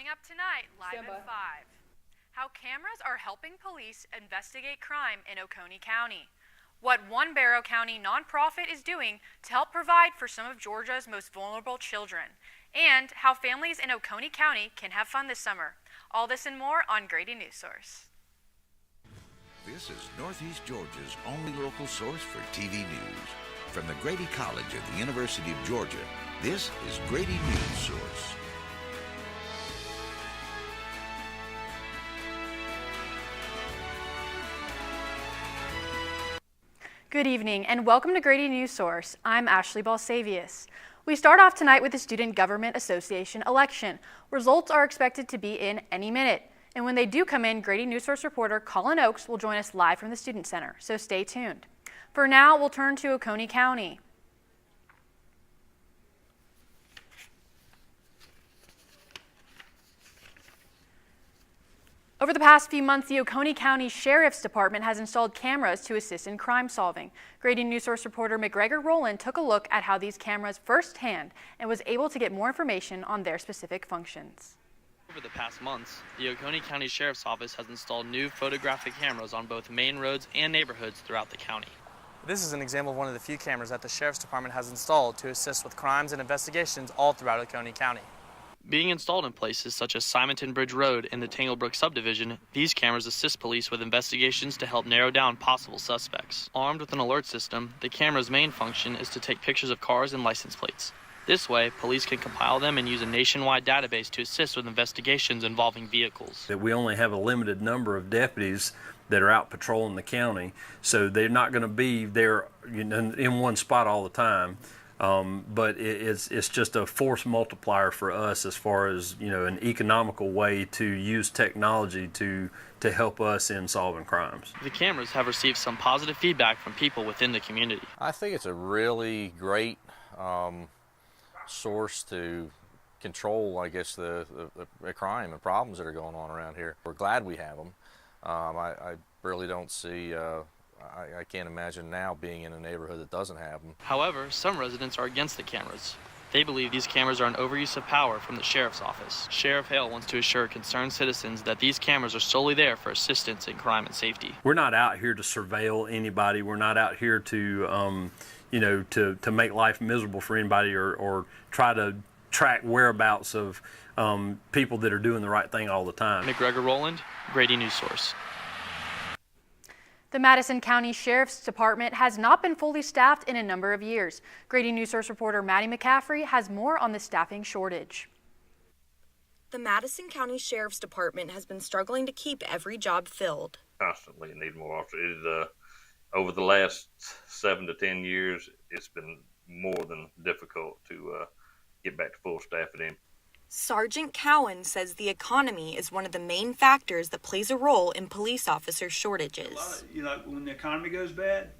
Coming up tonight, live at 5. How cameras are helping police investigate crime in Oconee County. What one Barrow County nonprofit is doing to help provide for some of Georgia's most vulnerable children. And how families in Oconee County can have fun this summer. All this and more on Grady Newsource. This is Northeast Georgia's only local source for TV news. From the Grady College of the University of Georgia, this is Grady Newsource. Good evening and welcome to Grady Newsource. I'm Ashley Balsavius. We start off tonight with the Student Government Association election. Results are expected to be in any minute. And when they do come in, Grady Newsource reporter Colin Oakes will join us live from the Student Center, so stay tuned. For now, we'll turn to Oconee County. Over the past few months, the Oconee County Sheriff's Department has installed cameras to assist in crime solving. Grady Newsource reporter McGregor Rowland took a look at how these cameras firsthand and was able to get more information on their specific functions. Over the past months, the Oconee County Sheriff's Office has installed new photographic cameras on both main roads and neighborhoods throughout the county. This is an example of one of the few cameras that the Sheriff's Department has installed to assist with crimes and investigations all throughout Oconee County. Being installed in places such as Simonton Bridge Road in the Tanglebrook subdivision, these cameras assist police with investigations to help narrow down possible suspects. Armed with an alert system, the camera's main function is to take pictures of cars and license plates. This way, police can compile them and use a nationwide database to assist with investigations involving vehicles. We only have a limited number of deputies that are out patrolling the county, so they're not going to be there in one spot all the time. But it's just a force multiplier for us as far as an economical way to use technology to help us in solving crimes. The cameras have received some positive feedback from people within the community. I think it's a really great source to control, I guess, the crime and problems that are going on around here. We're glad we have them. I really don't see. I can't imagine now being in a neighborhood that doesn't have them. However, some residents are against the cameras. They believe these cameras are an overuse of power from the Sheriff's Office. Sheriff Hale wants to assure concerned citizens that these cameras are solely there for assistance in crime and safety. We're not out here to surveil anybody. We're not out here to, to make life miserable for anybody or try to track whereabouts of people that are doing the right thing all the time. McGregor Rowland, Grady Newsource. The Madison County Sheriff's Department has not been fully staffed in a number of years. Grady Newsource reporter Maddie McCaffrey has more on the staffing shortage. The Madison County Sheriff's Department has been struggling to keep every job filled. Constantly need more officers. Over the last 7 to 10 years, it's been more than difficult to get back to full staff at him. Sergeant Cowan says the economy is one of the main factors that plays a role in police officer shortages. When the economy goes bad,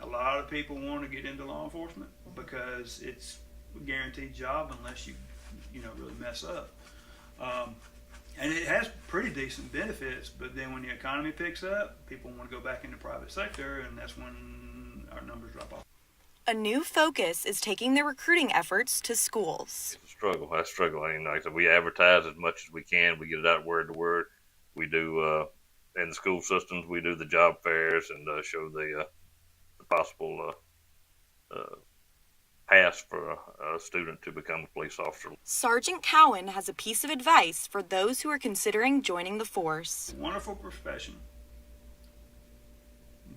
a lot of people want to get into law enforcement because it's a guaranteed job unless you really mess up. And it has pretty decent benefits, but then when the economy picks up, people want to go back into the private sector, and that's when our numbers drop off. A new focus is taking the recruiting efforts to schools. It's a struggle. I struggle. Like I said, we advertise as much as we can. We get it out word to word. We do in the school systems. We do the job fairs and show the possible path for a student to become a police officer. Sergeant Cowan has a piece of advice for those who are considering joining the force. Wonderful profession,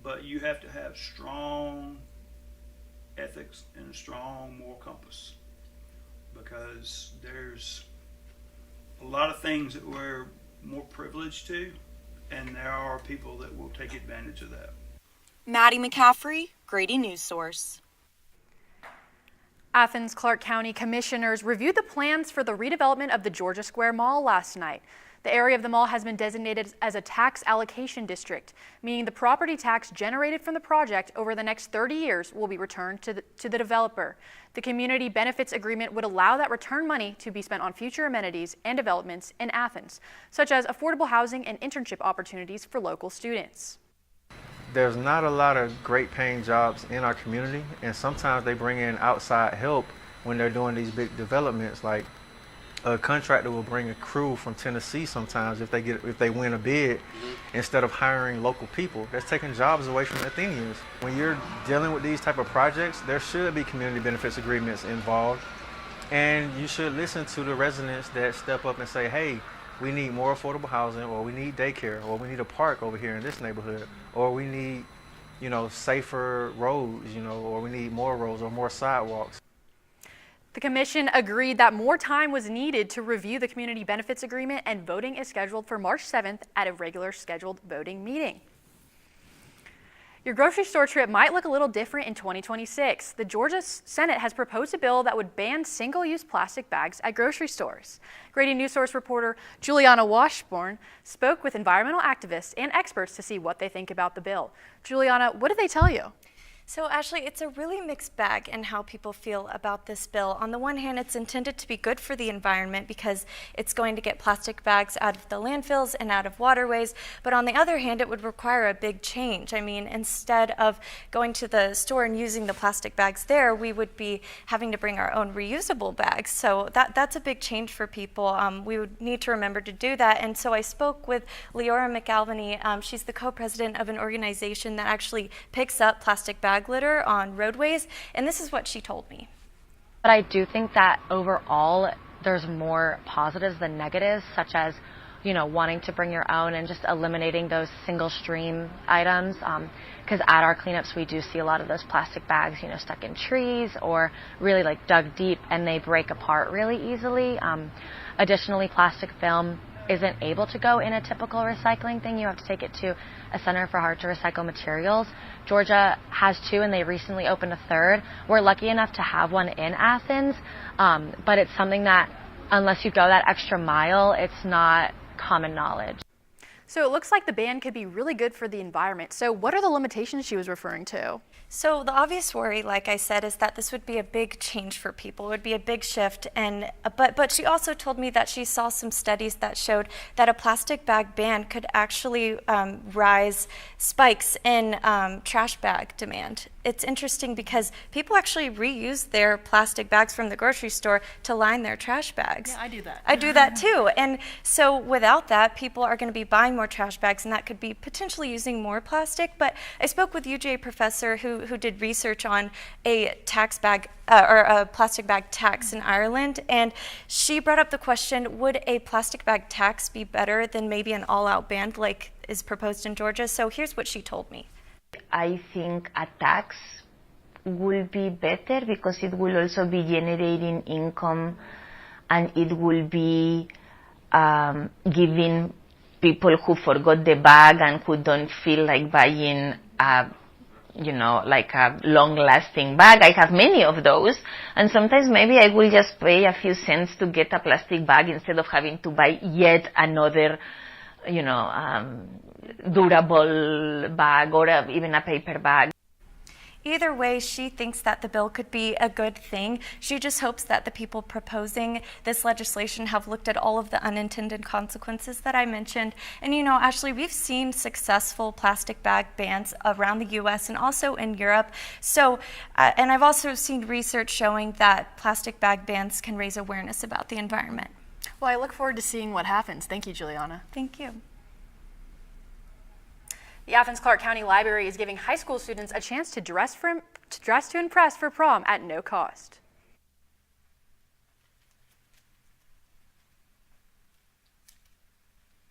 but you have to have strong ethics and a strong moral compass, because there's a lot of things that we're more privileged to, and there are people that will take advantage of that. Maddie McCaffrey, Grady Newsource. Athens Clarke County commissioners reviewed the plans for the redevelopment of the Georgia Square Mall last night. The area of the mall has been designated as a tax allocation district, meaning the property tax generated from the project over the next 30 years will be returned to the developer. The community benefits agreement would allow that return money to be spent on future amenities and developments in Athens, such as affordable housing and internship opportunities for local students. There's not a lot of great paying jobs in our community, and sometimes they bring in outside help when they're doing these big developments, like a contractor will bring a crew from Tennessee sometimes if they win a bid, instead of hiring local people. That's taking jobs away from Athenians. When you're dealing with these type of projects, there should be community benefits agreements involved, and you should listen to the residents that step up and say, hey, we need more affordable housing, or we need daycare, or we need a park over here in this neighborhood, or we need, safer roads, or we need more roads or more sidewalks. The commission agreed that more time was needed to review the community benefits agreement, and voting is scheduled for March 7th at a regular scheduled voting meeting. Your grocery store trip might look a little different in 2026. The Georgia Senate has proposed a bill that would ban single-use plastic bags at grocery stores. Grady Newsource reporter Juliana Washburn spoke with environmental activists and experts to see what they think about the bill. Juliana, what did they tell you? So Ashley, it's a really mixed bag in how people feel about this bill. On the one hand, it's intended to be good for the environment because it's going to get plastic bags out of the landfills and out of waterways. But on the other hand, it would require a big change. I mean, instead of going to the store and using the plastic bags there, we would be having to bring our own reusable bags. So that's a big change for people. We would need to remember to do that. And so I spoke with Leora McAlvany. She's the co-president of an organization that actually picks up plastic bag litter on roadways, and this is what she told me. But I do think that overall there's more positives than negatives, such as, wanting to bring your own and just eliminating those single stream items. Because at our cleanups we do see a lot of those plastic bags, stuck in trees or really dug deep, and they break apart really easily. Additionally, plastic film isn't able to go in a typical recycling thing. You have to take it to a center for hard to recycle materials. Georgia has 2, and they recently opened a 3rd. We're lucky enough to have one in Athens, but it's something that unless you go that extra mile, it's not common knowledge. So it looks like the ban could be really good for the environment. So what are the limitations she was referring to? So the obvious worry, like I said, is that this would be a big change for people. It would be a big shift. And but she also told me that she saw some studies that showed that a plastic bag ban could actually rise spikes in trash bag demand. It's interesting because people actually reuse their plastic bags from the grocery store to line their trash bags. Yeah, I do that. I do that too. And so without that, people are going to be buying more trash bags, and that could be potentially using more plastic. But I spoke with UJ professor who did research on a tax bag or a plastic bag tax in Ireland, and she brought up the question, would a plastic bag tax be better than maybe an all-out ban like is proposed in Georgia? So here's what she told me. I think a tax will be better because it will also be generating income, and it will be giving people who forgot the bag and who don't feel like buying a long-lasting bag. I have many of those, and sometimes maybe I will just pay a few cents to get a plastic bag instead of having to buy yet another durable bag or even a paper bag. Either way, she thinks that the bill could be a good thing. She just hopes that the people proposing this legislation have looked at all of the unintended consequences that I mentioned. And Ashley, we've seen successful plastic bag bans around the U.S. and also in Europe. So, and I've also seen research showing that plastic bag bans can raise awareness about the environment. Well, I look forward to seeing what happens. Thank you, Juliana. Thank you. The Athens-Clarke County Library is giving high school students a chance to dress to impress for prom at no cost.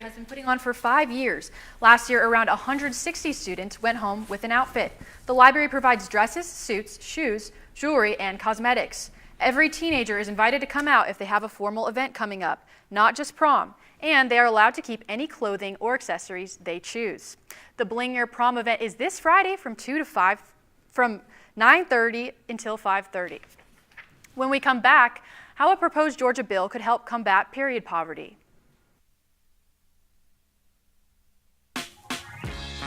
It has been putting on for 5 years. Last year, around 160 students went home with an outfit. The library provides dresses, suits, shoes, jewelry, and cosmetics. Every teenager is invited to come out if they have a formal event coming up, not just prom, and they are allowed to keep any clothing or accessories they choose. The Bling Your Prom event is this Friday from 9:30 until 5:30. When we come back, how a proposed Georgia bill could help combat period poverty.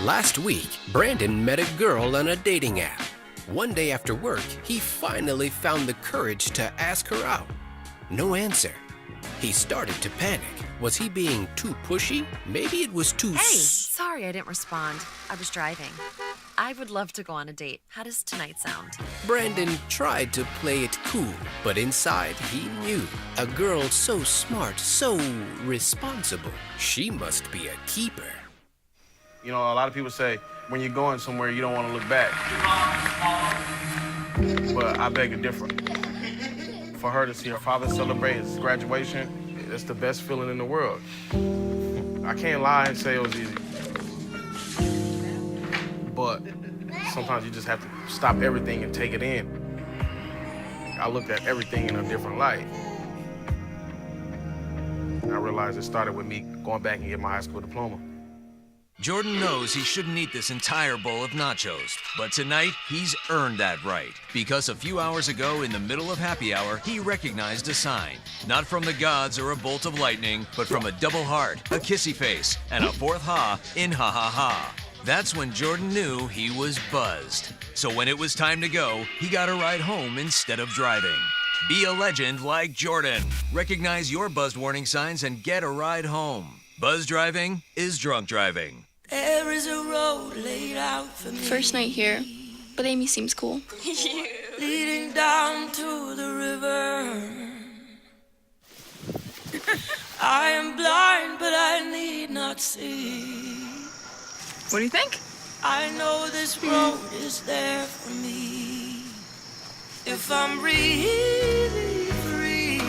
Last week, Brandon met a girl on a dating app. One day after work, he finally found the courage to ask her out. No answer. He started to panic. Was he being too pushy? Maybe it was too... Hey, sorry I didn't respond. I was driving. I would love to go on a date. How does tonight sound? Brandon tried to play it cool, but inside he knew a girl so smart, so responsible, she must be a keeper. You know, a lot of people say when you're going somewhere, you don't want to look back. But I beg to differ. For her to see her father celebrate his graduation, it's the best feeling in the world. I can't lie and say it was easy. But sometimes you just have to stop everything and take it in. I looked at everything in a different light. And I realized it started with me going back and getting my high school diploma. Jordan knows he shouldn't eat this entire bowl of nachos, but tonight he's earned that right. Because a few hours ago, in the middle of happy hour, he recognized a sign. Not from the gods or a bolt of lightning, but from a double heart, a kissy face, and a fourth ha in ha ha ha. That's when Jordan knew he was buzzed. So when it was time to go, he got a ride home instead of driving. Be a legend like Jordan. Recognize your buzzed warning signs and get a ride home. Buzz driving is drunk driving. There is a road laid out for me. First night here, but Amy seems cool. Leading down to the river. I am blind, but I need not see. What do you think? I know this road is there for me. If I'm really free,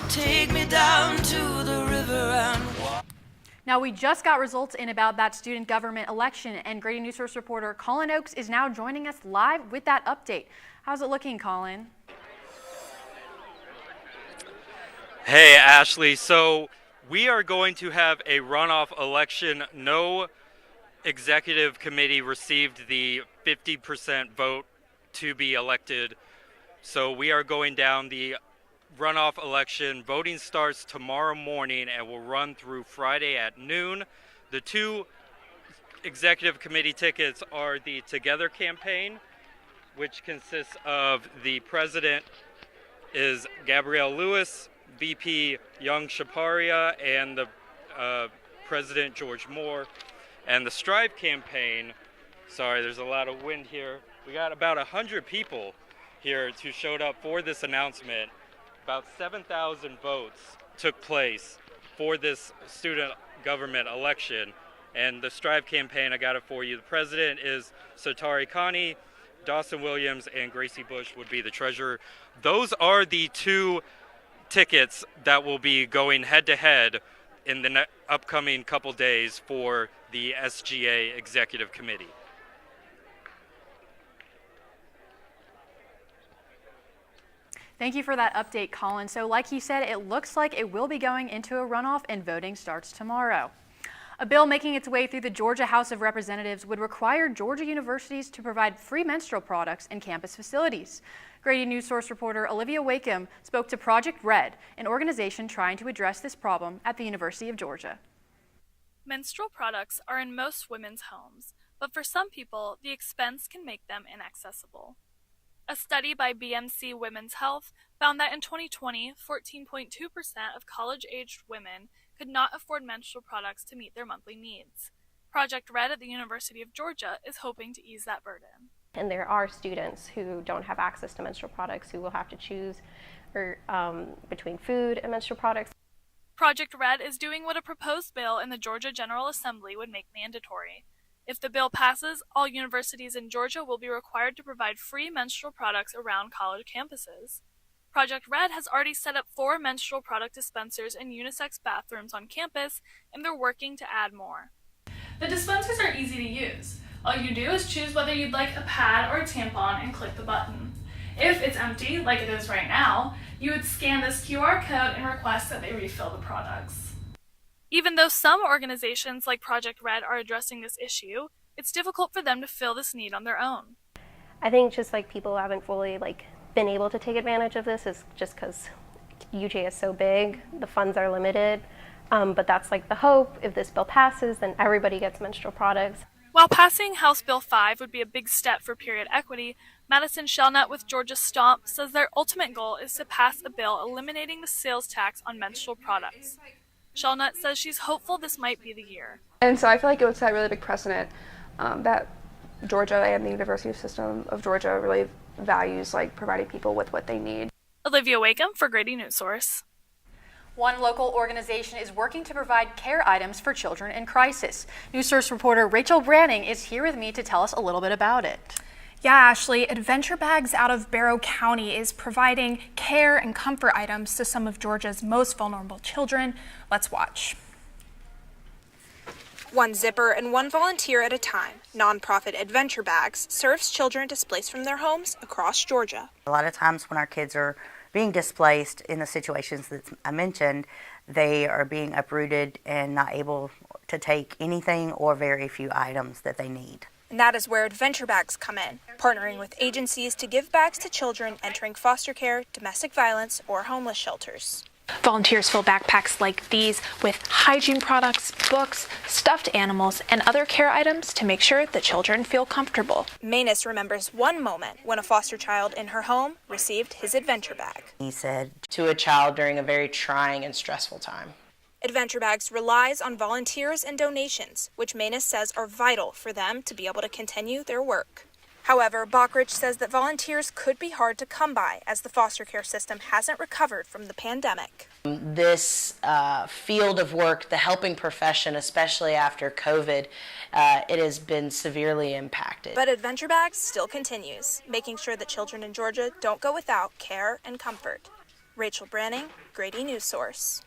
take me down to the river and walk. Now, we just got results in about that student government election, and Grady Newsource reporter Colin Oakes is now joining us live with that update. How's it looking, Colin? Hey, Ashley. So we are going to have a runoff election. No executive committee received the 50% vote to be elected. So we are going down the runoff election. Voting starts tomorrow morning and will run through Friday at noon. The two executive committee tickets are the Together campaign, which consists of the president is Gabrielle Lewis, VP Young Shaparia, and the President George Moore. And the Strive campaign, sorry, there's a lot of wind here. We got about 100 people here who showed up for this announcement. About 7,000 votes took place for this student government election. And the Strive campaign, I got it for you. The president is Sotari Khani, Dawson Williams, and Gracie Bush would be the treasurer. Those are the two tickets that will be going head-to-head in the upcoming couple days for the SGA Executive Committee. Thank you for that update, Colin. So like he said, it looks like it will be going into a runoff and voting starts tomorrow. A bill making its way through the Georgia House of Representatives would require Georgia universities to provide free menstrual products in campus facilities. Grady Newsource reporter Olivia Wakeham spoke to Project Red, an organization trying to address this problem at the University of Georgia. Menstrual products are in most women's homes, but for some people, the expense can make them inaccessible. A study by BMC Women's Health found that in 2020, 14.2% of college-aged women could not afford menstrual products to meet their monthly needs. Project Red at the University of Georgia is hoping to ease that burden. And there are students who don't have access to menstrual products who will have to choose between food and menstrual products. Project Red is doing what a proposed bill in the Georgia General Assembly would make mandatory. If the bill passes, all universities in Georgia will be required to provide free menstrual products around college campuses. Project Red has already set up 4 menstrual product dispensers and unisex bathrooms on campus, and they're working to add more. The dispensers are easy to use. All you do is choose whether you'd like a pad or a tampon and click the button. If it's empty, like it is right now, you would scan this QR code and request that they refill the products. Even though some organizations like Project Red are addressing this issue, it's difficult for them to fill this need on their own. I think just like people haven't fully been able to take advantage of this is just because UJ is so big, the funds are limited, but that's the hope. If this bill passes, then everybody gets menstrual products. While passing House Bill 5 would be a big step for period equity, Madison Shellnut with Georgia Stomp says their ultimate goal is to pass a bill eliminating the sales tax on menstrual products. Shellnut says she's hopeful this might be the year. And so I feel like it would set a really big precedent that Georgia and the University System of Georgia really values like providing people with what they need. Olivia Wakeham for Grady Newsource. One local organization is working to provide care items for children in crisis. Newsource reporter Rachel Branning is here with me to tell us a little bit about it. Yeah, Ashley, Adventure Bags out of Barrow County is providing care and comfort items to some of Georgia's most vulnerable children. Let's watch. One zipper and one volunteer at a time, nonprofit Adventure Bags serves children displaced from their homes across Georgia. A lot of times when our kids are being displaced in the situations that I mentioned, they are being uprooted and not able to take anything or very few items that they need. And that is where Adventure Bags come in, partnering with agencies to give bags to children entering foster care, domestic violence, or homeless shelters. Volunteers fill backpacks like these with hygiene products, books, stuffed animals, and other care items to make sure the children feel comfortable. Manus remembers one moment when a foster child in her home received his Adventure Bag. He said, to a child during a very trying and stressful time. Adventure Bags relies on volunteers and donations, which Manus says are vital for them to be able to continue their work. However, Bachridge says that volunteers could be hard to come by as the foster care system hasn't recovered from the pandemic. This field of work, the helping profession, especially after COVID, it has been severely impacted. But Adventure Bags still continues, making sure that children in Georgia don't go without care and comfort. Rachel Branning, Grady Newsource.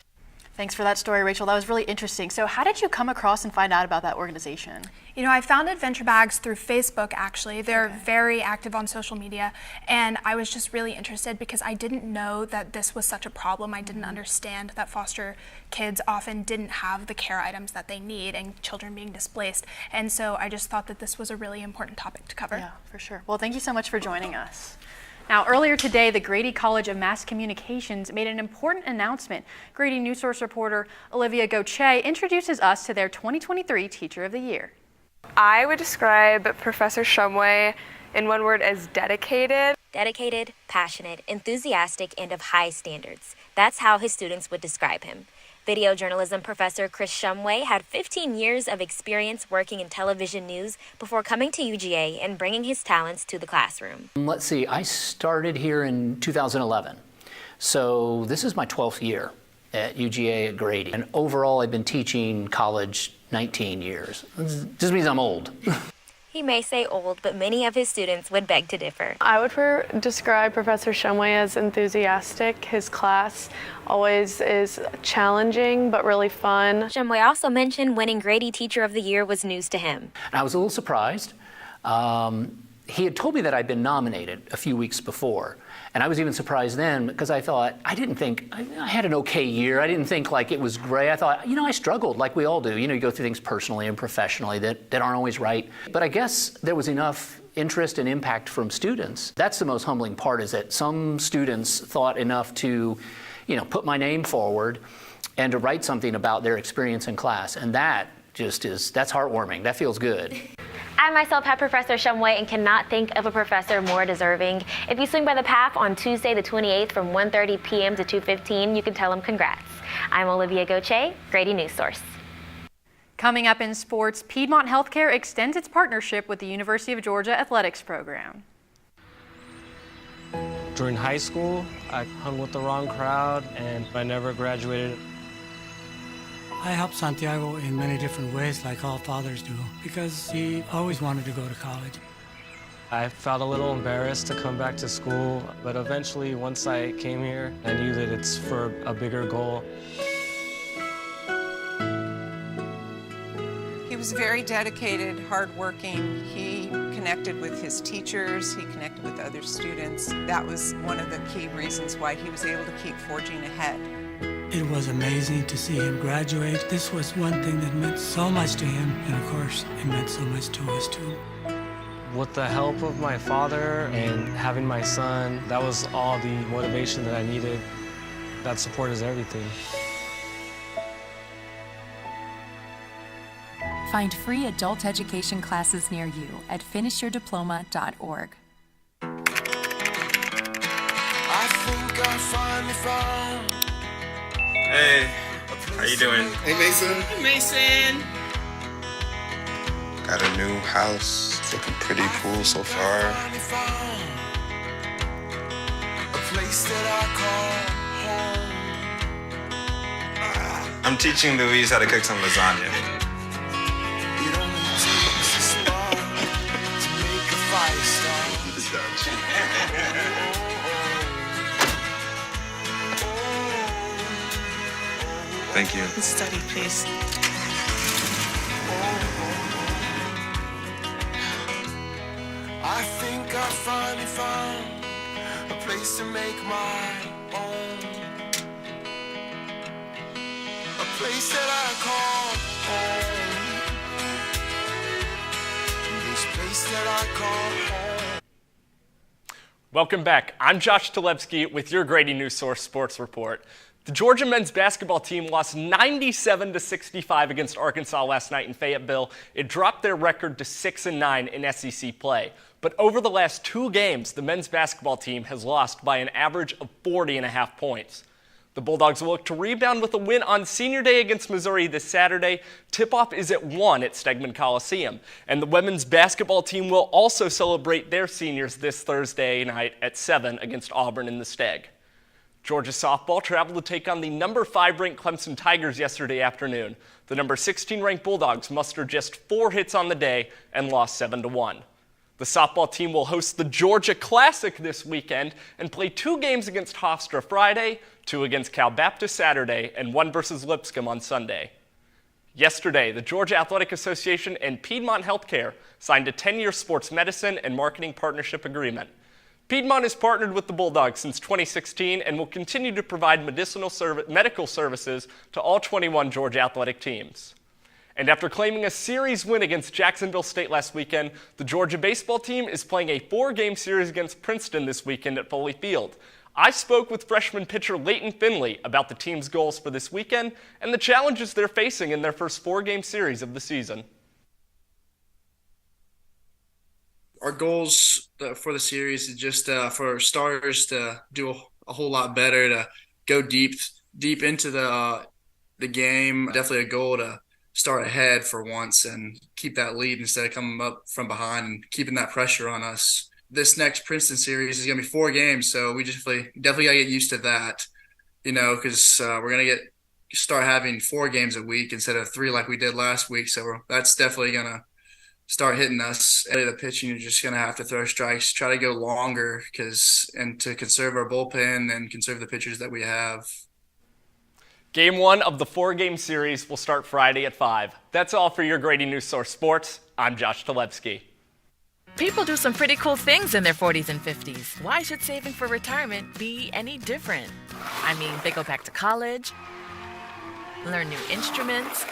Thanks for that story, Rachel. That was really interesting. So how did you come across and find out about that organization? You know, I found Adventure Bags through Facebook, actually. They're very active on social media, and I was just really interested because I didn't know that this was such a problem. I didn't understand that foster kids often didn't have the care items that they need and children being displaced. And so I just thought that this was a really important topic to cover. Yeah, for sure. Well, thank you so much for joining us. Now, earlier today, the Grady College of Mass Communications made an important announcement. Grady Newsource reporter Olivia Gauthier introduces us to their 2023 Teacher of the Year. I would describe Professor Shumway in one word as dedicated. Dedicated, passionate, enthusiastic, and of high standards. That's how his students would describe him. Video journalism professor Chris Shumway had 15 years of experience working in television news before coming to UGA and bringing his talents to the classroom. Let's see, I started here in 2011. So this is my 12th year at UGA at Grady. And overall, I've been teaching college 19 years. This just means I'm old. He may say old, but many of his students would beg to differ. I would describe Professor Shumway as enthusiastic. His class always is challenging but really fun. Shumway also mentioned winning Grady Teacher of the Year was news to him. I was a little surprised. He had told me that I'd been nominated a few weeks before. And I was even surprised then because I thought, I had an okay year. I didn't think like it was great. I thought, I struggled like we all do. You go through things personally and professionally that aren't always right. But I guess there was enough interest and impact from students. That's the most humbling part, is that some students thought enough to, put my name forward and to write something about their experience in class. And that's heartwarming. That feels good. I myself have Professor Shumway and cannot think of a professor more deserving. If you swing by the PAF on Tuesday the 28th from 1:30 p.m. to 2:15, you can tell him congrats. I'm Olivia Gauthier, Grady Newsource. Coming up in sports, Piedmont Healthcare extends its partnership with the University of Georgia Athletics Program. During high school, I hung with the wrong crowd and I never graduated. I helped Santiago in many different ways, like all fathers do, because he always wanted to go to college. I felt a little embarrassed to come back to school, but eventually, once I came here, I knew that it's for a bigger goal. He was very dedicated, hardworking. He connected with his teachers, he connected with other students. That was one of the key reasons why he was able to keep forging ahead. It was amazing to see him graduate. This was one thing that meant so much to him, and of course, it meant so much to us too. With the help of my father and having my son, that was all the motivation that I needed. That support is everything. Find free adult education classes near you at finishyourdiploma.org. I think I finally found. Hey, how you doing? Hey, Mason. Hey, Mason. Got a new house. It's looking pretty cool so far. I'm teaching Louise how to cook some lasagna. Thank you. Study, please. I think I finally found a place to make my own. A place that I call home. This place that I call home. Welcome back. I'm Josh Talebski with your Grady Newsource Sports Report. The Georgia men's basketball team lost 97-65 against Arkansas last night in Fayetteville. It dropped their record to 6-9 in SEC play. But over the last 2 games, the men's basketball team has lost by an average of 40.5 points. The Bulldogs will look to rebound with a win on Senior Day against Missouri this Saturday. Tip-off is at 1 at Stegman Coliseum. And the women's basketball team will also celebrate their seniors this Thursday night at 7 against Auburn in the Steg. Georgia softball traveled to take on the number 5 ranked Clemson Tigers yesterday afternoon. The number 16 ranked Bulldogs mustered just 4 hits on the day and lost 7-1. The softball team will host the Georgia Classic this weekend and play 2 games against Hofstra Friday, 2 against Cal Baptist Saturday, and 1 versus Lipscomb on Sunday. Yesterday, the Georgia Athletic Association and Piedmont Healthcare signed a 10-year sports medicine and marketing partnership agreement. Piedmont has partnered with the Bulldogs since 2016 and will continue to provide medical services to all 21 Georgia athletic teams. And after claiming a series win against Jacksonville State last weekend, the Georgia baseball team is playing a 4-game series against Princeton this weekend at Foley Field. I spoke with freshman pitcher Leighton Finley about the team's goals for this weekend and the challenges they're facing in their first 4-game series of the season. Our goals for the series is just for starters to do a whole lot better, to go deep into the game. Definitely a goal to start ahead for once and keep that lead instead of coming up from behind and keeping that pressure on us. This next Princeton series is going to be 4 games, so we definitely got to get used to that, because we're going to start having 4 games a week instead of 3 like we did last week. So that's definitely going to start hitting us. The pitching, you're just going to have to throw strikes, try to go longer and to conserve our bullpen and conserve the pitchers that we have. Game 1 of the 4-game series will start Friday at 5. That's all for your Grady Newsource Sports. I'm Josh Talebski. People do some pretty cool things in their 40s and 50s. Why should saving for retirement be any different? I mean, they go back to college, learn new instruments,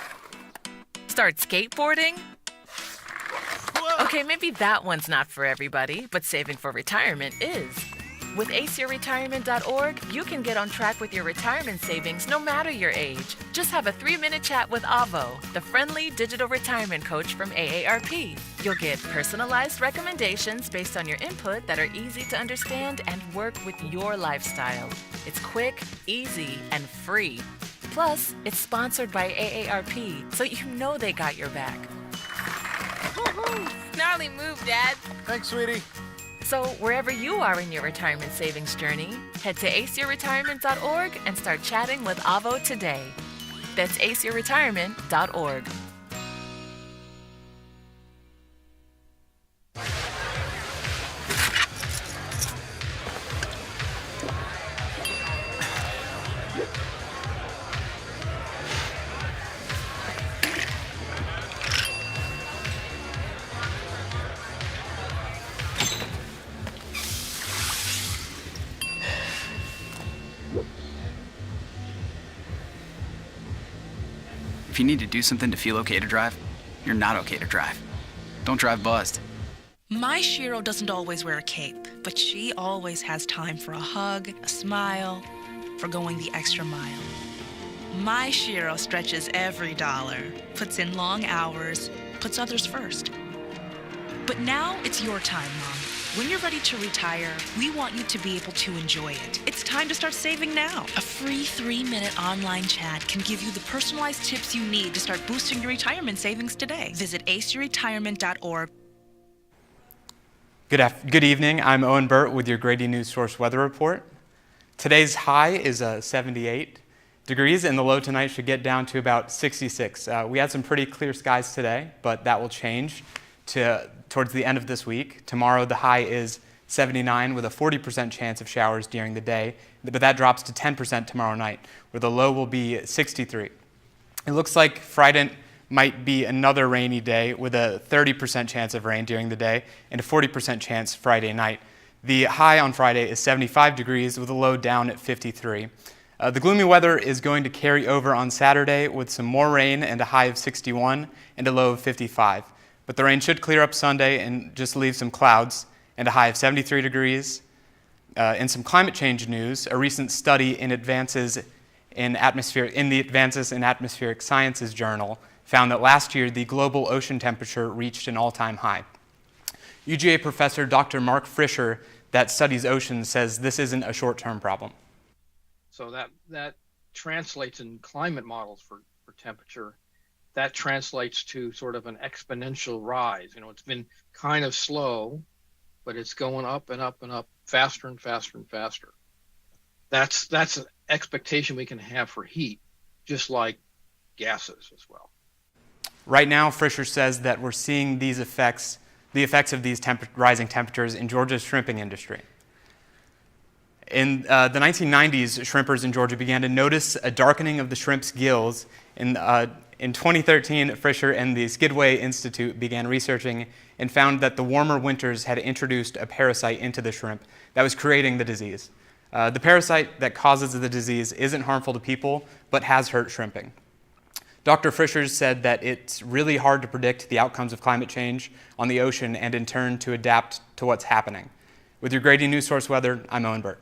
start skateboarding. Okay, maybe that one's not for everybody, but saving for retirement is. With aceyourretirement.org, you can get on track with your retirement savings no matter your age. Just have a 3-minute chat with Avo, the friendly digital retirement coach from AARP. You'll get personalized recommendations based on your input that are easy to understand and work with your lifestyle. It's quick, easy, and free. Plus, it's sponsored by AARP, so you know they got your back. Gnarly move, Dad. Thanks, sweetie. So wherever you are in your retirement savings journey, head to aceyourretirement.org and start chatting with Avo today. That's aceyourretirement.org. If you need to do something to feel okay to drive, you're not okay to drive. Don't drive buzzed. My Shiro doesn't always wear a cape, but she always has time for a hug, a smile, for going the extra mile. My Shiro stretches every dollar, puts in long hours, puts others first. But now it's your time, Mom. When you're ready to retire, we want you to be able to enjoy it. It's time to start saving now. A free 3-minute online chat can give you the personalized tips you need to start boosting your retirement savings today. Visit aceyourretirement.org. Good evening. I'm Owen Burt with your Grady Newsource weather report. Today's high is 78 degrees, and the low tonight should get down to about 66. We had some pretty clear skies today, but that will change towards the end of this week. Tomorrow the high is 79 with a 40% chance of showers during the day, but that drops to 10% tomorrow night, where the low will be 63. It looks like Friday might be another rainy day with a 30% chance of rain during the day and a 40% chance Friday night. The high on Friday is 75 degrees with a low down at 53. The gloomy weather is going to carry over on Saturday with some more rain and a high of 61 and a low of 55. But the rain should clear up Sunday and just leave some clouds and a high of 73 degrees. In some climate change news, a recent study in the Advances in Atmospheric Sciences journal found that last year the global ocean temperature reached an all-time high. UGA professor Dr. Mark Fisher, that studies oceans, says this isn't a short-term problem. So that translates in climate models for temperature. That translates to sort of an exponential rise. It's been kind of slow, but it's going up and up and up, faster and faster and faster. That's an expectation we can have for heat, just like gases as well. Right now, Fisher says that we're seeing the effects of these rising temperatures in Georgia's shrimping industry. In the 1990s, shrimpers in Georgia began to notice a darkening of the shrimp's gills. In 2013, Fisher and the Skidway Institute began researching and found that the warmer winters had introduced a parasite into the shrimp that was creating the disease. The parasite that causes the disease isn't harmful to people, but has hurt shrimping. Dr. Fisher said that it's really hard to predict the outcomes of climate change on the ocean and in turn to adapt to what's happening. With your Grady Newsource weather, I'm Owen Burt.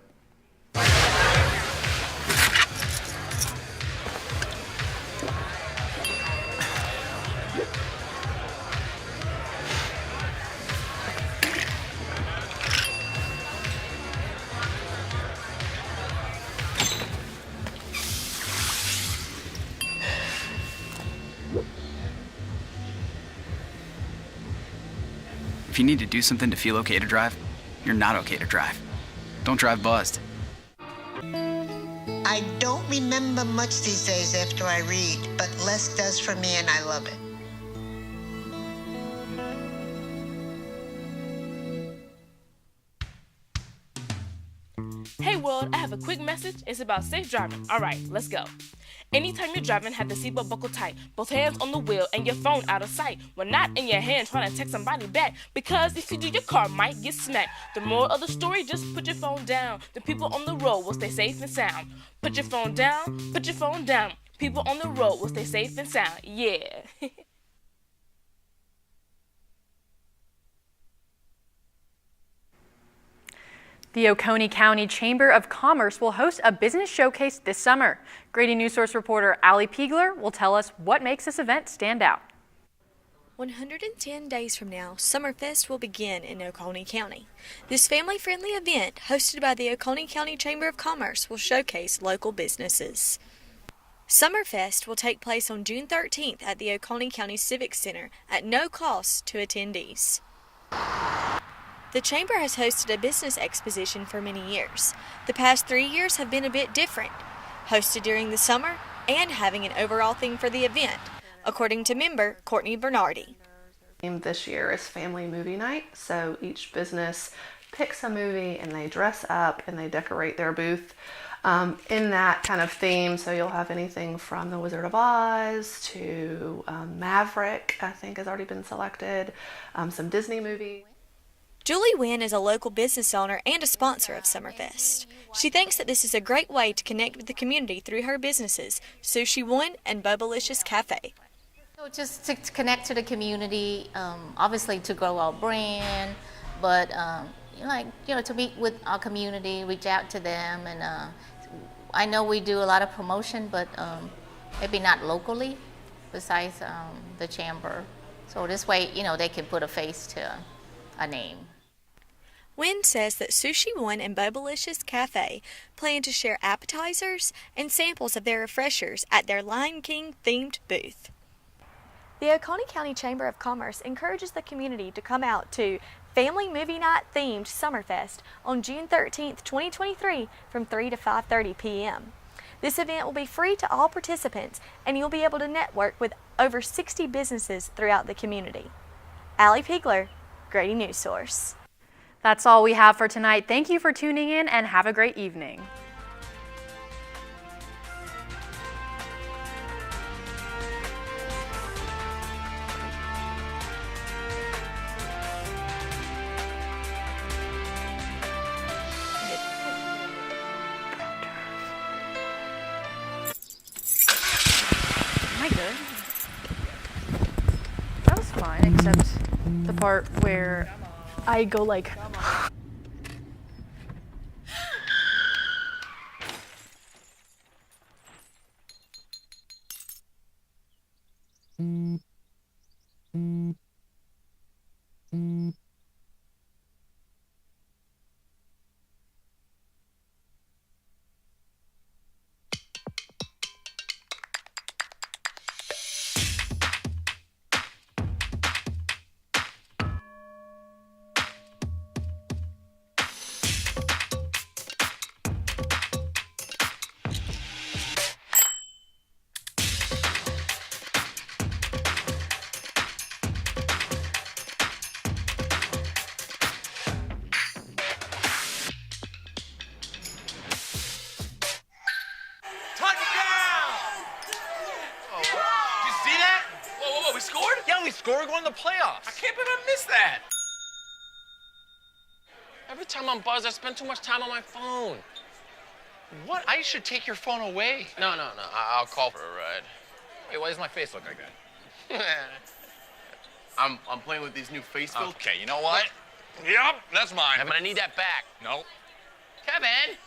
If you need to do something to feel okay to drive, you're not okay to drive. Don't drive buzzed. I don't remember much these days after I read, but less does for me and I love it. Hey world, I have a quick message. It's about safe driving. All right, let's go. Anytime you're driving, have the seatbelt buckled tight. Both hands on the wheel and your phone out of sight. When not in your hand trying to text somebody back. Because if you do, your car might get smacked. The moral of the story, just put your phone down. The people on the road will stay safe and sound. Put your phone down, put your phone down. People on the road will stay safe and sound. Yeah. The Oconee County Chamber of Commerce will host a business showcase this summer. Grady Newsource reporter Allie Piegler will tell us what makes this event stand out. 110 days from now, Summerfest will begin in Oconee County. This family-friendly event, hosted by the Oconee County Chamber of Commerce, will showcase local businesses. Summerfest will take place on June 13th at the Oconee County Civic Center at no cost to attendees. The Chamber has hosted a business exposition for many years. The past 3 years have been a bit different, hosted during the summer and having an overall theme for the event, according to member Courtney Bernardi. This year is Family Movie Night, so each business picks a movie and they dress up and they decorate their booth in that kind of theme. So you'll have anything from The Wizard of Oz to Maverick, I think has already been selected, some Disney movies. Julie Wynn is a local business owner and a sponsor of Summerfest. She thinks that this is a great way to connect with the community through her businesses, Sushi One and Bubblicious Cafe. So just to connect to the community, obviously to grow our brand, but to meet with our community, reach out to them, and I know we do a lot of promotion, but maybe not locally, besides the chamber. So this way, they can put a face to a name. Wynn says that Sushi One and Bubblicious Cafe plan to share appetizers and samples of their refreshers at their Lion King themed booth. The Oconee County Chamber of Commerce encourages the community to come out to Family Movie Night themed Summerfest on June 13th, 2023 from 3 to 5:30 p.m. This event will be free to all participants and you'll be able to network with over 60 businesses throughout the community. Allie Pigler, Grady Newsource. That's all we have for tonight. Thank you for tuning in and have a great evening. Am I good? That was fine, except the part where I go like... We scored going to the playoffs. I can't believe I missed that. Every time I'm buzzed, I spend too much time on my phone. What? I should take your phone away. No. I'll call for a ride. Wait, why does my face look like that? I'm playing with these new face filters. Okay, you know what? Yep, that's mine. I'm gonna need that back. No. Kevin!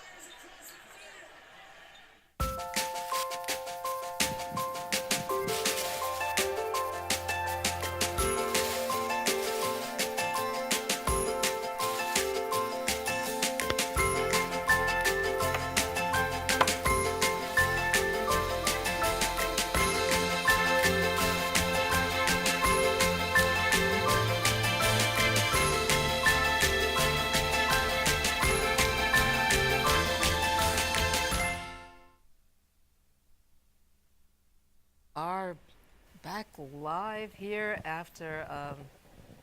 Back live here after a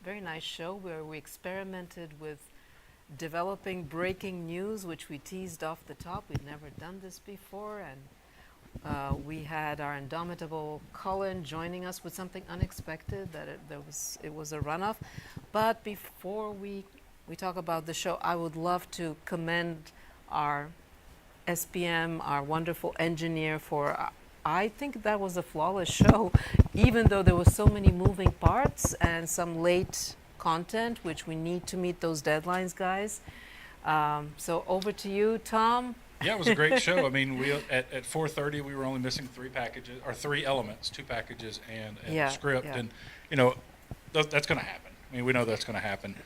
very nice show where we experimented with developing breaking news, which we teased off the top. We'd never done this before, and we had our indomitable Cullen joining us with something unexpected, that it was a runoff. But before we talk about the show, I would love to commend our SPM, our wonderful engineer, for I think that was a flawless show, even though there were so many moving parts and some late content, which we need to meet those deadlines, guys. So over to you, Tom. Yeah, it was a great show. I mean, we at 4:30 we were only missing 3 packages, or 3 elements, 2 packages and a script, and you know that's going to happen. I mean, we know that's going to happen.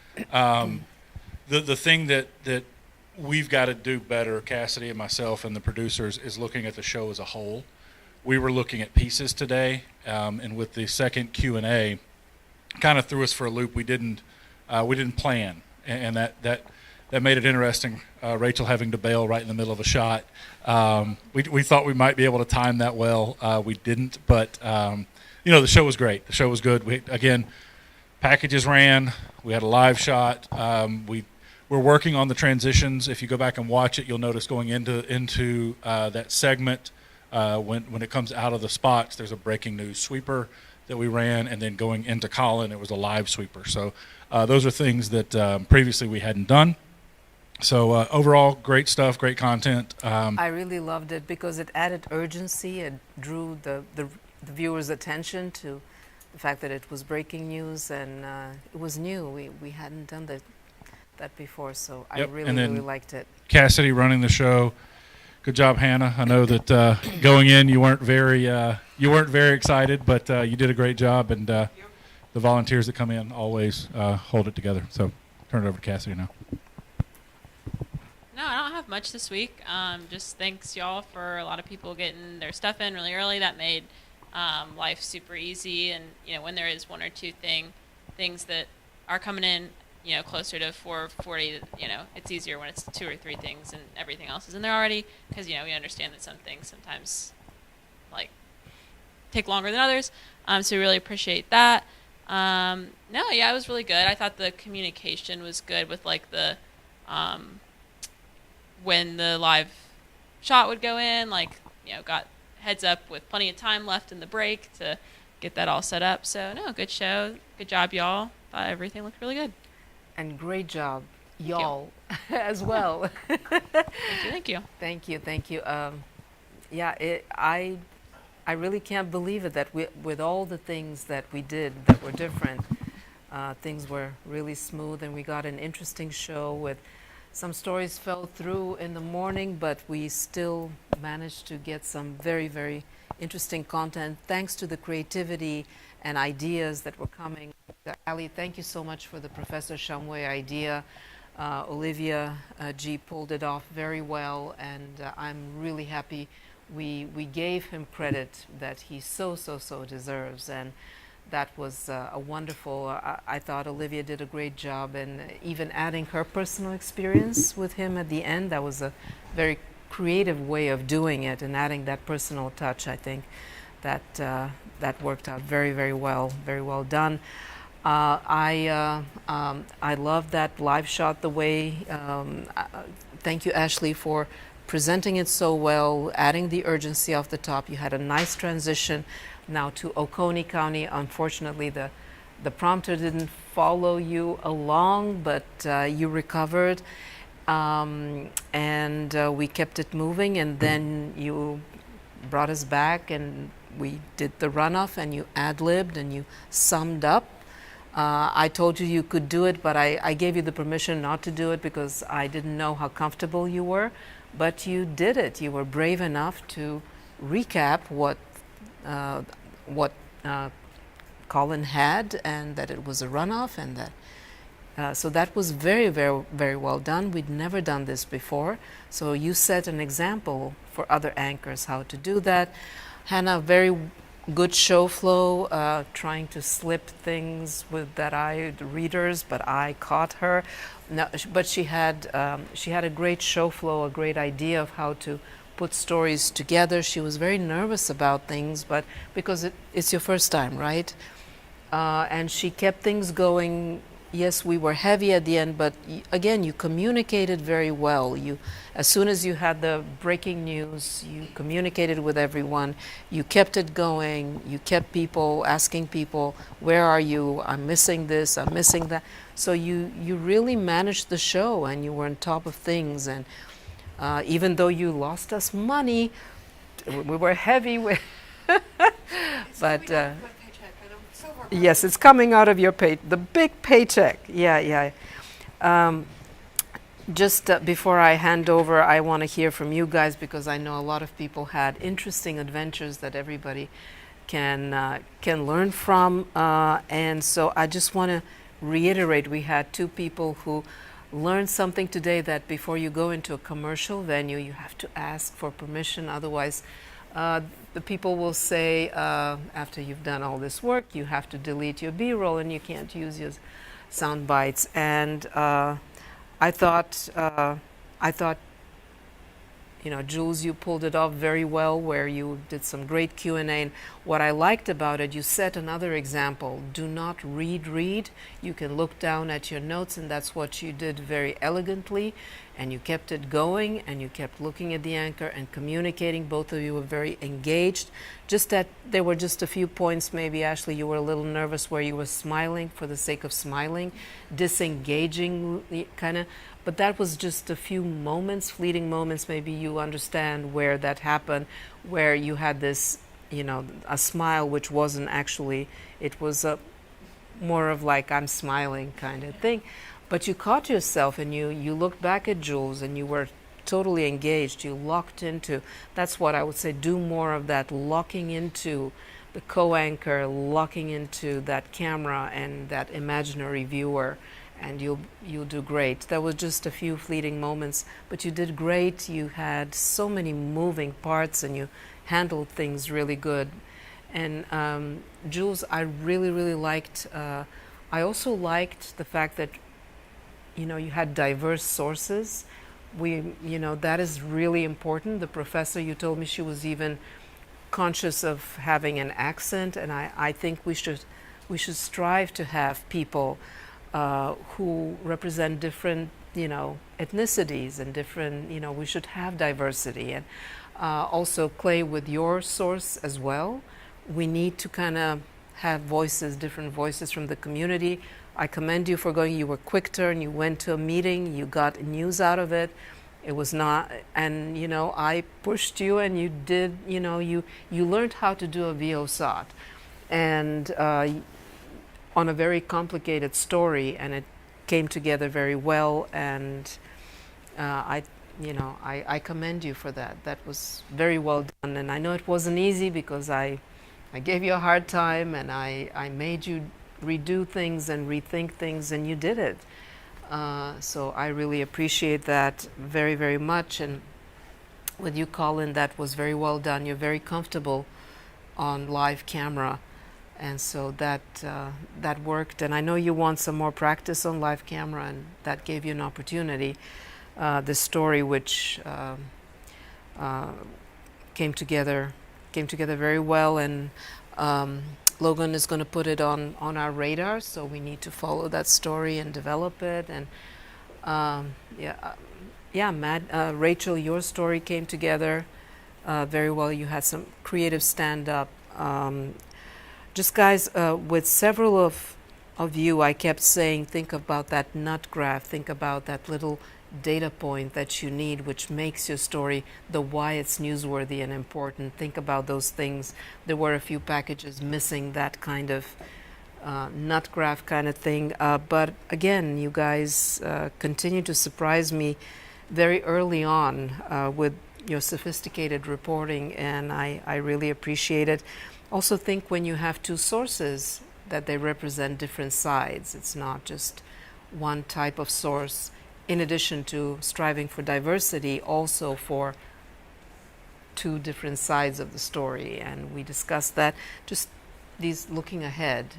The thing that we've got to do better, Cassidy and myself and the producers, is looking at the show as a whole. We were looking at pieces today, and with the second Q&A, kind of threw us for a loop. We didn't plan, and that made it interesting. Rachel having to bail right in the middle of a shot. We thought we might be able to time that well. We didn't, but the show was great. The show was good. Packages ran. We had a live shot. We're working on the transitions. If you go back and watch it, you'll notice going into that segment. When it comes out of the spots, there's a breaking news sweeper that we ran, and then going into Colin, it was a live sweeper. So those are things that previously we hadn't done. So overall, great stuff, great content. I really loved it because it added urgency and drew the viewer's attention to the fact that it was breaking news, and it was new. We hadn't done that before, so I really liked it. Cassidy running the show. Good job, Hannah. I know that going in you weren't very excited, but you did a great job, and the volunteers that come in always hold it together. So turn it over to Cassidy now. No, I don't have much this week. Just thanks y'all for a lot of people getting their stuff in really early. That made life super easy. And when there is one or two things that are coming in, closer to 440, it's easier when it's 2 or 3 things and everything else is in there already. Because we understand that some things sometimes take longer than others. So we really appreciate that. No, yeah, it was really good. I thought the communication was good with the when the live shot would go in, got heads up with plenty of time left in the break to get that all set up. So no, good show. Good job, y'all. Thought everything looked really good. And great job, y'all, as well. Thank you. Thank you. I really can't believe it that with all the things that we did that were different, things were really smooth, and we got an interesting show with some stories fell through in the morning, but we still managed to get some very, very interesting content thanks to the creativity and ideas that were coming. Ali, thank you so much for the Professor Shumway idea. Olivia G pulled it off very well, and I'm really happy we gave him credit that he so deserves, and that was a wonderful, I thought Olivia did a great job, and even adding her personal experience with him at the end, that was a very creative way of doing it, and adding that personal touch. I think that that worked out very well done. I love that live shot, the way, thank you, Ashley, for presenting it so well, adding the urgency off the top. You had a nice transition now to Oconee County. Unfortunately, the prompter didn't follow you along, but you recovered, and we kept it moving, and then you brought us back, and we did the runoff, and you ad-libbed, and you summed up. I told you you could do it, but I gave you the permission not to do it because I didn't know how comfortable you were. But you did it. You were brave enough to recap what Colin had, and that it was a runoff, and that so that was very well done. We'd never done this before, so you set an example for other anchors how to do that. Hannah, very good show flow, trying to slip things with that eye, the readers, but I caught her. No, but she had a great show flow, a great idea of how to put stories together. She was very nervous about things, but because it's your first time, right? And she kept things going. Yes, we were heavy at the end, but again, you communicated very well. As soon as you had the breaking news, you communicated with everyone. You kept it going. You kept asking people, where are you? I'm missing this, I'm missing that. So you really managed the show, and you were on top of things. And even though you lost us money, we were heavy with but yes, it's coming out of your pay, the big paycheck. Yeah. Just before I hand over, I want to hear from you guys, because I know a lot of people had interesting adventures that everybody can learn from. And so I just want to reiterate, we had 2 people who learned something today, that before you go into a commercial venue, you have to ask for permission. Otherwise, the people will say, after you've done all this work, you have to delete your B-roll and you can't use your sound bites. And I thought, Jules, you pulled it off very well, where you did some great Q&A. And what I liked about it, you set another example. Do not read. You can look down at your notes, and that's what you did very elegantly. And you kept it going, and you kept looking at the anchor and communicating. Both of you were very engaged. Just that there were just a few points, maybe, Ashley, you were a little nervous, where you were smiling for the sake of smiling, disengaging, kind of. But that was just a few moments, fleeting moments. Maybe you understand where that happened, where you had this, a smile, which wasn't actually, it was more of like, I'm smiling kind of thing. But you caught yourself, and you looked back at Jules, and you were totally engaged. You locked into, that's what I would say, do more of that, locking into the co-anchor, locking into that camera and that imaginary viewer. and you'll do great. There was just a few fleeting moments, but you did great. You had so many moving parts, and you handled things really good. And Jules, I really liked. I also liked the fact that you had diverse sources. That is really important. The professor, you told me she was even conscious of having an accent, and I think we should strive to have people who represent different ethnicities and different we should have diversity. And also, Clay, with your source as well, we need to kind of have different voices from the community. I commend you for going. You were quick turn. You went to a meeting. You got news out of it. It was not, and I pushed you, and you did. You learned how to do a VOSOT, and on a very complicated story, and it came together very well. And I commend you for that. That was very well done, and I know it wasn't easy because I gave you a hard time, and I made you redo things and rethink things, and you did it. So I really appreciate that very, very much. And with you, Colin, that was very well done. You're very comfortable on live camera, and so that worked. And I know you want some more practice on live camera, and that gave you an opportunity. The story, which came together very well, and Logan is going to put it on our radar, so we need to follow that story and develop it. And Matt, Rachel, your story came together very well. You had some creative stand-up. Just guys, with several of you, I kept saying, think about that nut graph, think about that little data point that you need, which makes your story the why it's newsworthy and important. Think about those things. There were a few packages missing that kind of nut graph kind of thing. But again, you guys continue to surprise me very early on with your sophisticated reporting, and I really appreciate it. Also think when you have two sources that they represent different sides. It's not just one type of source. In addition to striving for diversity, also for two different sides of the story. And we discussed that. Just these looking ahead,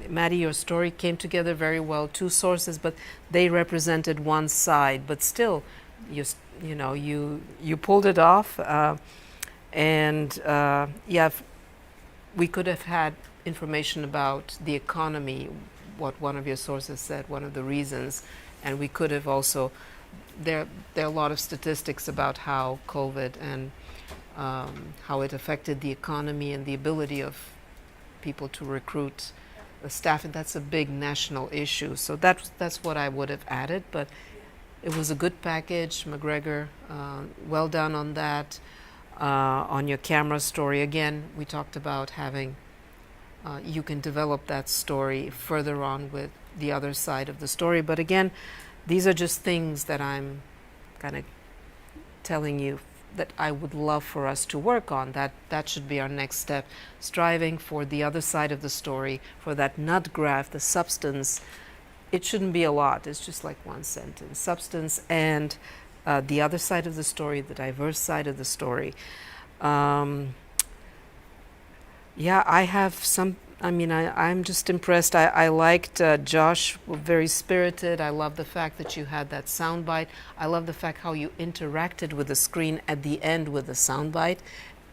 Maddie, your story came together very well, two sources, but they represented one side. But still, you pulled it off. We could have had information about the economy, what one of your sources said, one of the reasons. And we could have also, there are a lot of statistics about how COVID and how it affected the economy and the ability of people to recruit the staff, and that's a big national issue. So that's what I would have added, but it was a good package. McGregor, well done on that. On your camera story, again, we talked about having, you can develop that story further on with the other side of the story. But again, these are just things that I'm kind of telling you that I would love for us to work on. That should be our next step, striving for the other side of the story, for that nut graph, the substance. It shouldn't be a lot. It's just like one sentence. Substance and the other side of the story, the diverse side of the story. I have some. I'm just impressed. I liked Josh, very spirited. I love the fact that you had that soundbite. I love the fact how you interacted with the screen at the end with the soundbite.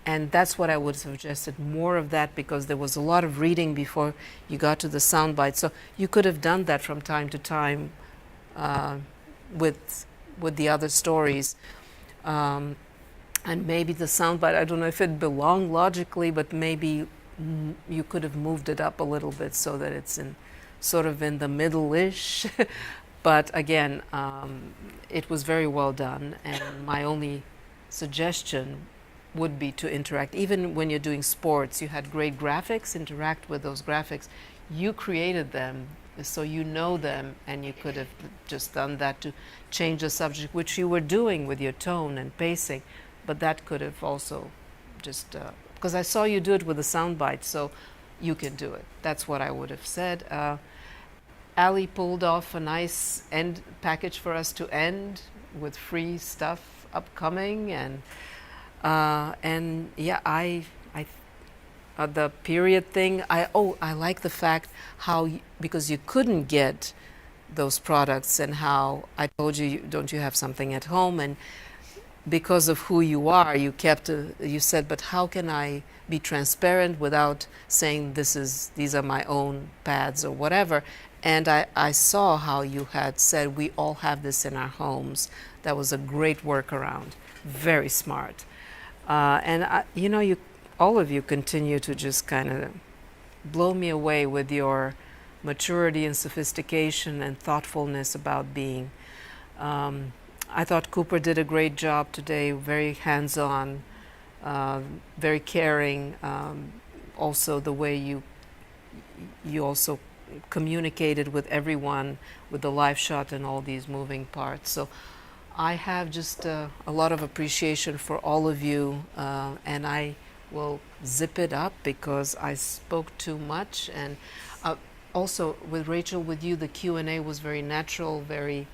And that's what I would have suggested, more of that, because there was a lot of reading before you got to the soundbite. So you could have done that from time to time with the other stories. And maybe the soundbite, I don't know if it belonged logically, but maybe you could have moved it up a little bit so that it's in sort of in the middle-ish. But again, it was very well done, and my only suggestion would be to interact. Even when you're doing sports, you had great graphics. Interact with those graphics. You created them, so you know them, and you could have just done that to change the subject, which you were doing with your tone and pacing. But that could have also just because I saw you do it with a soundbite, so you can do it. That's what I would have said. Allie pulled off a nice end package for us to end with free stuff upcoming, and yeah, I the period thing. I like the fact how because you couldn't get those products, and how I told you, don't you have something at home, and because of who you are, you said, but how can I be transparent without saying these are my own pads or whatever? And I saw how you had said we all have this in our homes. That was a great workaround, very smart. And all of you continue to just kind of blow me away with your maturity and sophistication and thoughtfulness about being. I thought Cooper did a great job today, very hands-on, very caring. Also the way you also communicated with everyone with the live shot and all these moving parts. So I have just a lot of appreciation for all of you, and I will zip it up because I spoke too much. And also with Rachel, with you, the Q&A was very natural, very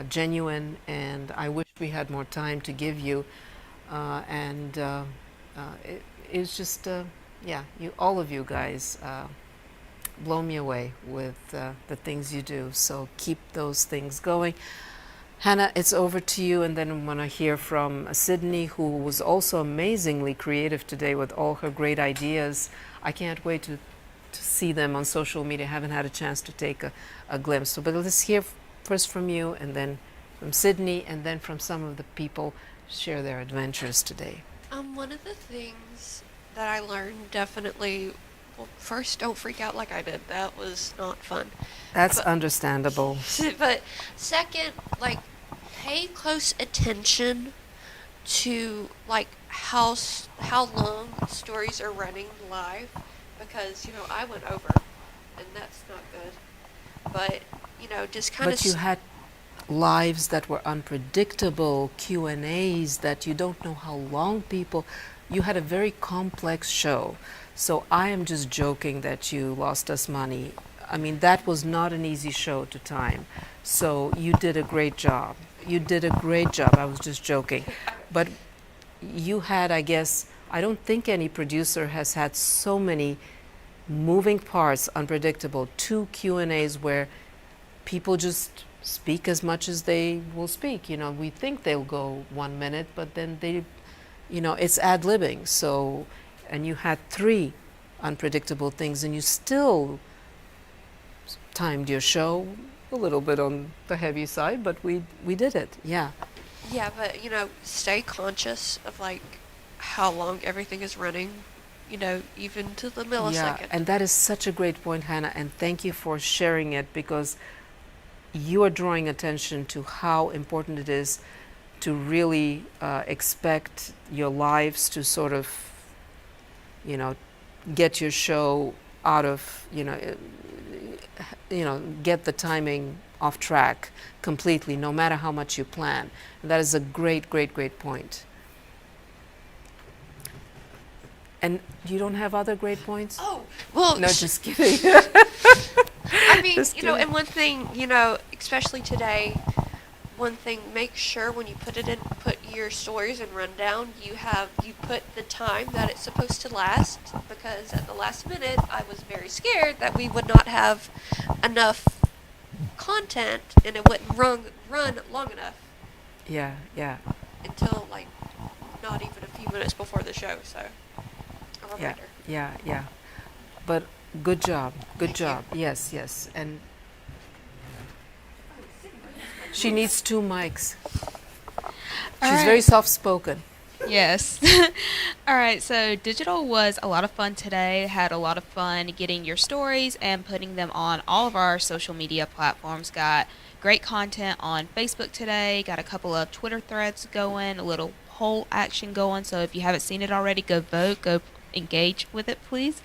genuine, and I wish we had more time to give you. It's just, yeah, all of you guys blow me away with the things you do. So keep those things going. Hannah, it's over to you, and then I'm going to hear from Sydney, who was also amazingly creative today with all her great ideas. I can't wait to see them on social media. I haven't had a chance to take a glimpse. So, but let's hear first from you, and then from Sydney, and then from some of the people share their adventures today. One of the things that I learned definitely, well, first, don't freak out like I did. That was not fun. That's understandable. But second, like, pay close attention to like how long stories are running live, because I went over, and that's not good. But just kind of. But you had lives that were unpredictable, Q&As that you don't know how long people. You had a very complex show. So I am just joking that you lost us money. I mean, that was not an easy show to time. So you did a great job. You did a great job. I was just joking. But you had, I guess, I don't think any producer has had so many moving parts, unpredictable, 2 Q&As where people just speak as much as they will speak. We think they'll go 1 minute, but then they, it's ad-libbing. So, and you had 3 unpredictable things, and you still timed your show a little bit on the heavy side, but we did it. Yeah. Yeah, but stay conscious of like how long everything is running, even to the millisecond. Yeah, and that is such a great point, Hannah, and thank you for sharing it, because you are drawing attention to how important it is to really expect your lives to sort of, get your show out of, get the timing off track completely, no matter how much you plan. And that is a great, great, great point. And you don't have other great points? Oh, well. No, just kidding. I mean, and one thing, especially today, one thing, make sure when you put your stories in rundown, you put the time that it's supposed to last, because at the last minute, I was very scared that we would not have enough content and it wouldn't run long enough. Yeah. Until like not even a few minutes before the show, so a reminder. Yeah. But good job. Good job. Yes. And she needs 2 mics. She's very soft-spoken. Yes. All right, so digital was a lot of fun today. Had a lot of fun getting your stories and putting them on all of our social media platforms. Got great content on Facebook today. Got a couple of Twitter threads going, a little poll action going. So if you haven't seen it already, go vote, go engage with it, please.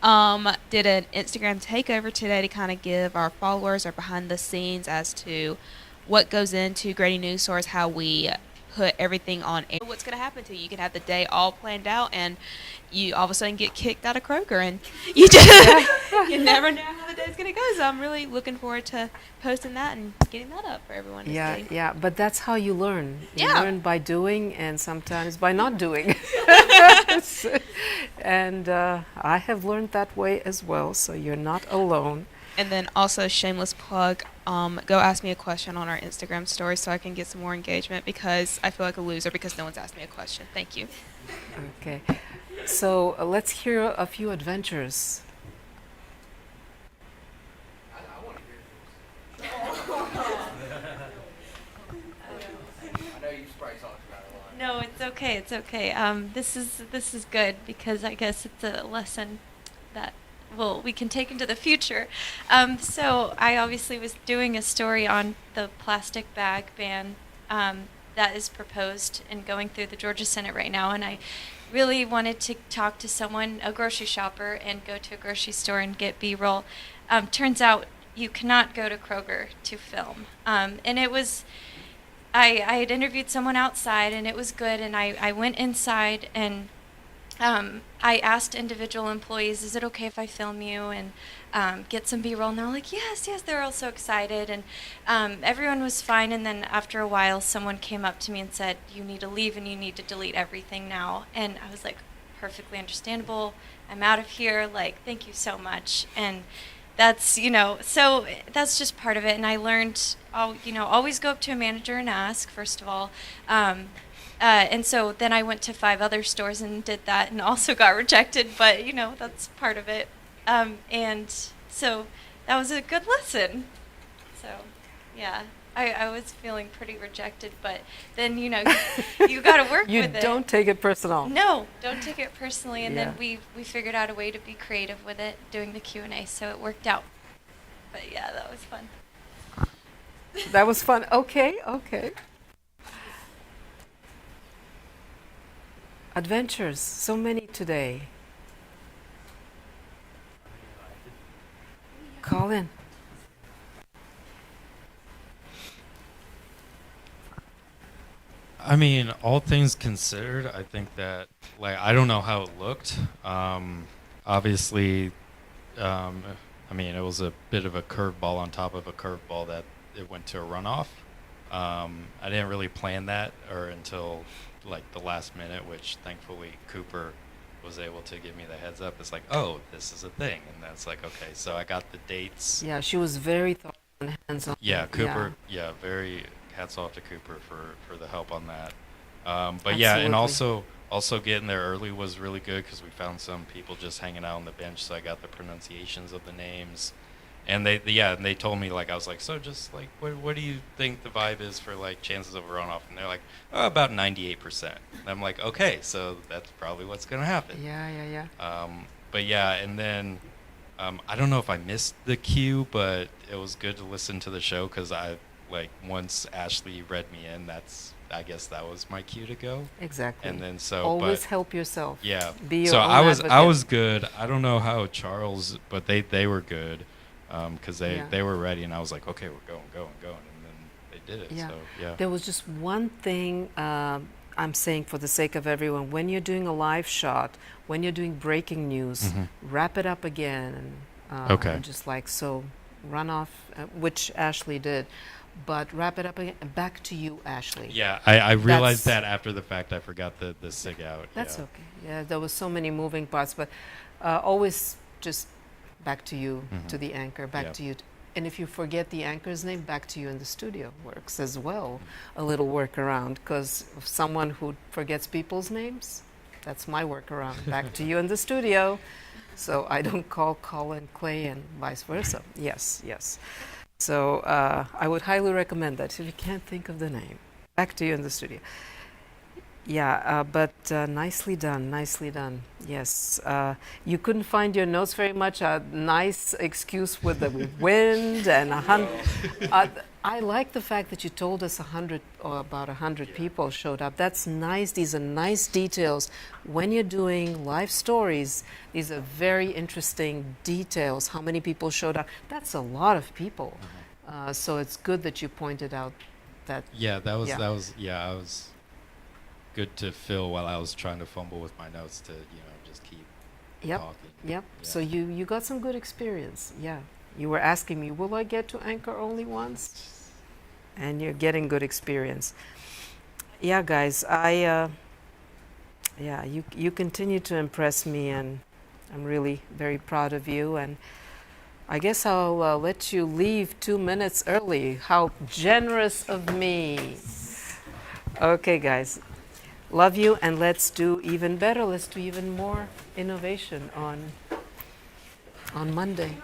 Did an Instagram takeover today to kind of give our followers our behind the scenes as to what goes into Grady Newsource, how we put everything on air. What's going to happen to you? You can have the day all planned out, and you all of a sudden get kicked out of Kroger, and you just you never know how the day's going to go. So I'm really looking forward to posting that and getting that up for everyone to see. Yeah, but that's how you learn. You Yeah. learn by doing and sometimes by not doing. And I have learned that way as well, so you're not alone. And then also, shameless plug, go ask me a question on our Instagram story so I can get some more engagement, because I feel like a loser because no one's asked me a question. Thank you. Okay. So let's hear a few adventures. No, it's okay. It's okay. This is good because I guess it's a lesson that we can take into the future. So I obviously was doing a story on the plastic bag ban that is proposed and going through the Georgia Senate right now, and I really wanted to talk to someone, a grocery shopper, and go to a grocery store and get B-roll. Turns out you cannot go to Kroger to film, and it was. I had interviewed someone outside, and it was good, and I went inside, and I asked individual employees, is it okay if I film you and get some B-roll? And they're like, yes, yes. They're all so excited, and everyone was fine. And then after a while, someone came up to me and said, you need to leave and you need to delete everything now. And I was like, perfectly understandable. I'm out of here. Like, thank you so much. And that's, so that's just part of it. And I learned, always go up to a manager and ask, first of all. And so then I went to 5 other stores and did that and also got rejected, but that's part of it. And so that was a good lesson. So, yeah, I was feeling pretty rejected, but then, you got to work with it. You don't take it personal. No, don't take it personally. And Yeah. then we figured out a way to be creative with it, doing the Q&A, so it worked out. But yeah, that was fun. That was fun. Okay. Adventures, so many today. Colin. I mean, all things considered, I think that, I don't know how it looked. Obviously, it was a bit of a curveball on top of a curveball that it went to a runoff. I didn't really plan that until the last minute, which thankfully Cooper was able to give me the heads up. It's like, oh, this is a thing. And that's like, okay, so I got the dates. Yeah, she was very thoughtful and hands-on. Yeah, Cooper, very hats off to Cooper for the help on that. But yeah, and also getting there early was really good because we found some people just hanging out on the bench, so I got the pronunciations of the names. And they told me, I was like, so just what do you think the vibe is for chances of a runoff? And they're like, oh, about 98%. And I'm like, okay, so that's probably what's gonna happen. Yeah. But yeah, and then I don't know if I missed the cue, but it was good to listen to the show because once Ashley read me in, I guess that was my cue to go. Exactly. And then always help yourself. Yeah. Be your so own I advocate. was good. I don't know how Charles, but they were good. Because they were ready, and I was like, okay, we're going, and then they did it. Yeah. So yeah. There was just one thing I'm saying for the sake of everyone: when you're doing a live shot, when you're doing breaking news, wrap it up again, and just so run off, which Ashley did, but wrap it up again. Back to you, Ashley. Yeah, I realized that after the fact. I forgot the sig out. That's okay. Yeah, there was so many moving parts, but always just. Back to you, to the anchor, back to you. And if you forget the anchor's name, back to you in the studio works as well. A little workaround, because someone who forgets people's names, that's my workaround. Back to you in the studio. So I don't call Colin Clay and vice versa. Yes. So I would highly recommend that if you can't think of the name. Back to you in the studio. Yeah, but nicely done. Yes. You couldn't find your notes very much. A nice excuse with the wind and 100. I like the fact that you told us 100 or about 100 people showed up. That's nice. These are nice details. When you're doing live stories, these are very interesting details. How many people showed up? That's a lot of people. So it's good that you pointed out that. Yeah, that was. I was good to fill while I was trying to fumble with my notes to just keep talking. Yep. So you got some good experience. Yeah. You were asking me, will I get to anchor only once? And you're getting good experience. Yeah, guys, you continue to impress me, and I'm really very proud of you. And I guess I'll let you leave 2 minutes early. How generous of me. Okay, guys. Love you, and let's do even better. Let's do even more innovation on Monday.